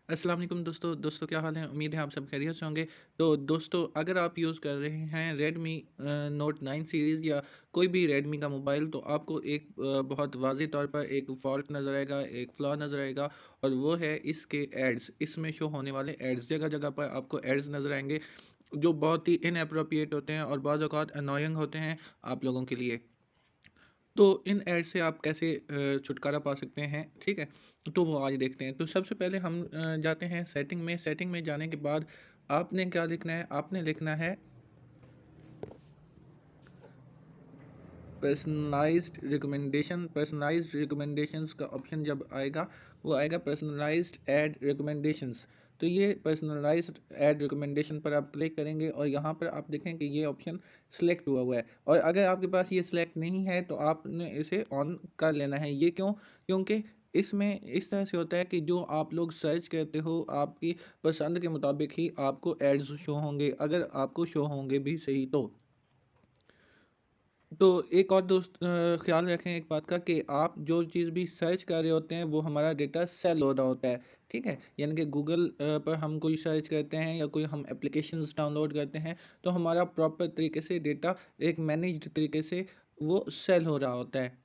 अस्सलाम वालेकुम दोस्तों क्या हाल है? उम्मीद है आप सब खैरियत से होंगे। तो दोस्तों अगर आप यूज़ कर रहे हैं रेडमी नोट 9 सीरीज़ या कोई भी रेडमी का मोबाइल तो आपको एक बहुत वाज़ेह तौर पर एक फ़ॉल्ट नज़र आएगा, एक फ्लॉ नज़र आएगा और वो है इसके एड्स। इसमें शो होने वाले एड्स जगह-जगह पर आपको एड्स नज़र आएँगे जो बहुत ही इनएप्रोप्रिएट होते हैं और बाज़ औक़ात अननोइंग होते हैं आप लोगों के लिए। तो इन ऐड से आप कैसे छुटकारा पा सकते हैं, ठीक है? तो वो आज देखते हैं। तो सबसे पहले हम जाते हैं सेटिंग में जाने के बाद आपने क्या लिखना है? आपने लिखना है पर्सनलाइज़्ड रिकमेंडेशंस का ऑप्शन जब आएगा, वो आएगा पर्सनलाइज़्ड ऐड रिकमेंडेशंस। तो ये पर्सनलाइज़्ड ऐड रिकमेंडेशन पर आप क्लिक करेंगे और यहाँ पर आप देखें कि ये ऑप्शन सिलेक्ट हुआ हुआ है और अगर आपके पास ये सिलेक्ट नहीं है तो आपने इसे ऑन कर लेना है। ये क्यों? क्योंकि इसमें इस तरह से होता है कि जो आप लोग सर्च करते हो, आपकी पसंद के मुताबिक ही आपको एड्स शो होंगे, अगर आपको शो होंगे भी सही तो। तो एक और ख़्याल रखें एक बात का कि आप जो चीज़ भी सर्च कर रहे होते हैं वो हमारा डेटा सेल हो रहा होता है, ठीक है? यानी कि गूगल पर हम कोई सर्च करते हैं या कोई हम एप्लीकेशंस डाउनलोड करते हैं तो हमारा प्रॉपर तरीके से डेटा एक मैनेज्ड तरीके से वो सेल हो रहा होता है।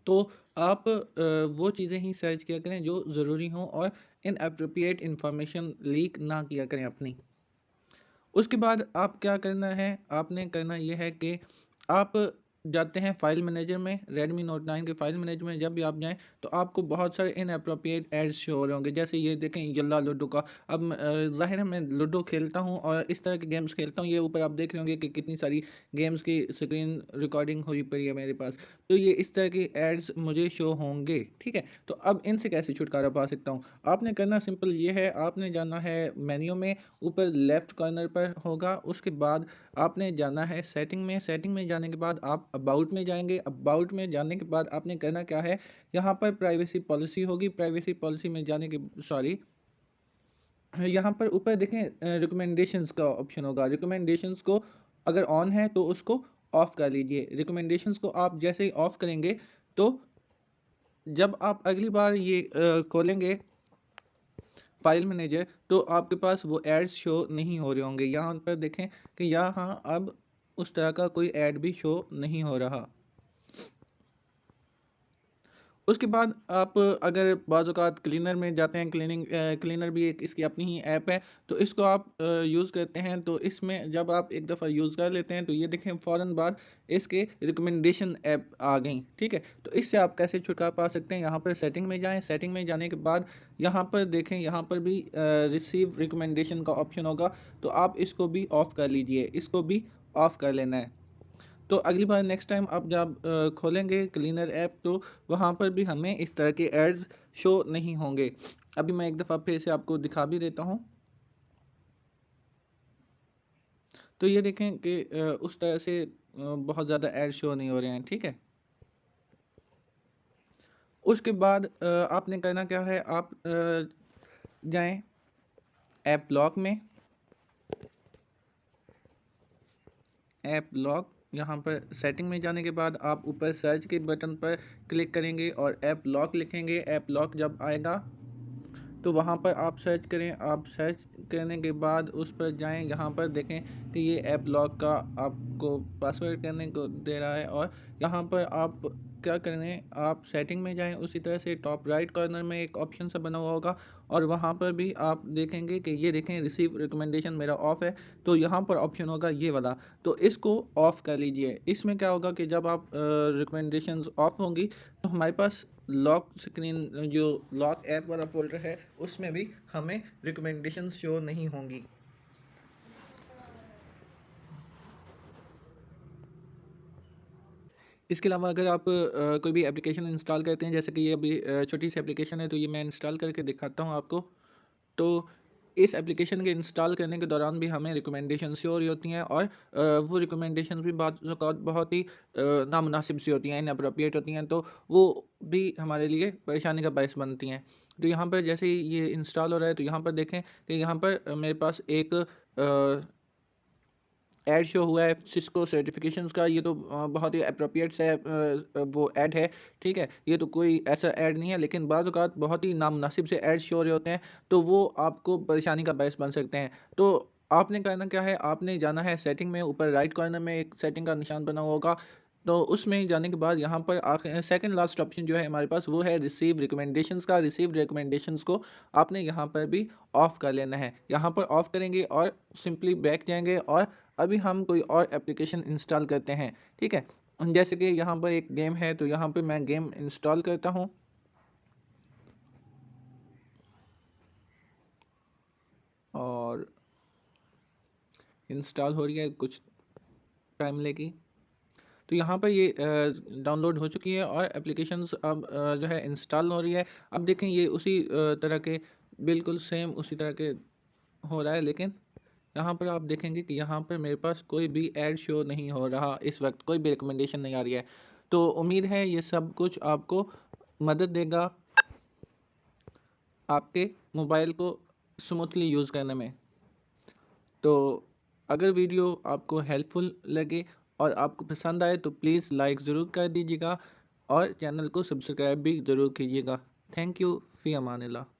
तो आप वो चीज़ें ही सर्च किया करें जो ज़रूरी हों और इनएप्रोप्रिएट इन्फॉर्मेशन लीक ना किया करें अपनी। उसके बाद आप क्या करना है, आपने करना ये है कि आप जाते हैं फ़ाइल मैनेजर में, रेडमी नोट 9 के फ़ाइल मैनेजर में जब भी आप जाएँ, तो आपको बहुत सारे इनएप्रोप्रिएट एड्स शो हो रहे होंगे। जैसे ये देखें यल्ला लूडो का, अब ज़ाहिर है मैं लूडो खेलता हूँ और इस तरह के गेम्स खेलता हूँ, ये ऊपर आप देख रहे होंगे कि कितनी सारी गेम्स की स्क्रीन रिकॉर्डिंग हुई पड़ी है मेरे पास। तो ये इस तरह की एड्स मुझे शो होंगे, ठीक है? तो अब इनसे कैसे छुटकारा पा सकता हूँ? आपने करना सिंपल ये है, आपने जाना है मेन्यू में, ऊपर लेफ्ट कॉर्नर पर होगा, उसके बाद आपने जाना है सेटिंग में जाने के बाद आप अबाउट में जाएँगे, अबाउट में जाने के बाद आपने करना क्या है, यहाँ पर प्राइवेसी पॉलिसी होगी, प्राइवेसी पॉलिसी में जाने के सॉरी यहाँ पर ऊपर देखें रिकमेंडेशंस का ऑप्शन होगा, रिकमेंडेशंस को अगर ऑन है तो उसको ऑफ कर लीजिए। रिकमेंडेशंस को आप जैसे ही ऑफ करेंगे, तो जब आप अगली बार ये खोलेंगे फाइल मैनेजर तो आपके पास वो एड्स शो नहीं हो रहे होंगे। यहाँ पर देखें कि यहाँ अब उस तरह का कोई ऐड भी शो नहीं हो रहा। उसके बाद आप अगर बाज़ औक़ात क्लीनर में जाते हैं, क्लीनर भी एक इसकी अपनी ही ऐप है, तो इसको आप यूज़ करते हैं, तो इसमें जब आप एक दफ़ा यूज़ कर लेते हैं, तो ये देखें फ़ौरन बाद इसके रिकमेंडेशन ऐप आ गई, ठीक है? तो इससे आप कैसे छुटकारा पा सकते हैं, यहाँ पर सेटिंग में जाएँ, सेटिंग में जाने के बाद यहाँ पर देखें, यहाँ पर भी रिसीव रिकमेंडेशन का ऑप्शन होगा, तो आप इसको भी ऑफ कर लीजिए, इसको भी ऑफ कर लेना है। तो अगली बार नेक्स्ट टाइम आप जब खोलेंगे क्लीनर ऐप तो वहाँ पर भी हमें इस तरह के एड्स शो नहीं होंगे। अभी मैं एक दफ़ा फिर से आपको दिखा भी देता हूँ। तो ये देखें कि उस तरह से बहुत ज़्यादा ऐड शो नहीं हो रहे हैं, ठीक है? उसके बाद आपने करना क्या है आप जाएँ ऐप लॉक में, ऐप लॉक यहाँ पर सेटिंग में जाने के बाद आप ऊपर सर्च के बटन पर क्लिक करेंगे और ऐप लॉक लिखेंगे। ऐप लॉक जब आएगा तो वहाँ पर आप सर्च करें, आप सर्च करने के बाद उस पर जाएँ, यहाँ पर देखें कि ये ऐप लॉक का आपको पासवर्ड करने को दे रहा है और यहाँ पर आप क्या करें, आप सेटिंग में जाएँ, उसी तरह से टॉप राइट कॉर्नर में एक ऑप्शन सा बना हुआ होगा और वहाँ पर भी आप देखेंगे कि ये देखें रिसीव रिकमेंडेशन मेरा ऑफ है, तो यहाँ पर ऑप्शन होगा ये वाला, तो इसको ऑफ कर लीजिए। इसमें क्या होगा कि जब आप रिकमेंडेशंस ऑफ होंगी, तो हमारे पास लॉक स्क्रीन जो लॉक ऐप वाला फ़ोल्डर है, उसमें भी हमें रिकमेंडेशंस शो नहीं होंगी। इसके अलावा अगर आप कोई भी एप्लीकेशन इंस्टॉल करते हैं, जैसे कि ये अभी छोटी-सी एप्लीकेशन है, तो ये मैं इंस्टॉल करके दिखाता हूँ आपको। तो इस एप्लीकेशन के इंस्टॉल करने के दौरान भी हमें रिकमेंडेशन शो हो रही होती हैं और वो रिकमेंडेशन भी बाज़ औक़ात बहुत ही नामुनासिब सी होती हैं, इनएप्रोप्रिएट होती हैं, तो वो भी हमारे लिए परेशानी का बायस बनती हैं। तो यहाँ पर जैसे ही ये इंस्टॉल हो रहा है, तो यहाँ पर देखें कि यहाँ पर मेरे पास एक ऐड शो हुआ है सिस्को सर्टिफिकेशंस का, ये तो बहुत ही अप्रोप्रिएट से वो ऐड है, ठीक है। ये तो कोई ऐसा ऐड नहीं है, लेकिन बाज़ औक़ात बहुत ही नामुनासिब से ऐड शो हो रहे होते हैं, तो वो आपको परेशानी का बायस बन सकते हैं। तो आपने करना क्या है, आपने जाना है सेटिंग में, ऊपर राइट कॉर्नर में एक सेटिंग का निशान बना हुआ होगा, तो उसमें जाने के बाद यहाँ पर सेकंड लास्ट ऑप्शन जो है हमारे पास, वो है रिसीव रिकमेंडेशंस का। रिसीव रिकमेंडेशंस को आपने यहाँ पर भी ऑफ कर लेना है। यहाँ पर ऑफ करेंगे और सिंपली बैक जाएंगे, और अभी हम कोई और एप्लीकेशन इंस्टॉल करते हैं, ठीक है। जैसे कि यहाँ पर एक गेम है, तो यहाँ पर मैं गेम इंस्टॉल करता हूँ, और इंस्टॉल हो रही है, कुछ टाइम लेगी। तो यहाँ पर ये डाउनलोड हो चुकी है और एप्लीकेशंस अब जो है इंस्टॉल हो रही है। अब देखें ये उसी तरह के, बिल्कुल सेम उसी तरह के हो रहा है, लेकिन यहाँ पर आप देखेंगे कि यहाँ पर मेरे पास कोई भी ऐड शो नहीं हो रहा, इस वक्त कोई भी रिकमेंडेशन नहीं आ रही है। तो उम्मीद है ये सब कुछ आपको मदद देगा आपके मोबाइल को स्मूथली यूज़ करने में। तो अगर वीडियो आपको हेल्पफुल लगे और आपको पसंद आए तो प्लीज़ लाइक ज़रूर कर दीजिएगा, और चैनल को सब्सक्राइब भी ज़रूर कीजिएगा। थैंक यू, फ़ी अमानिल्लाह।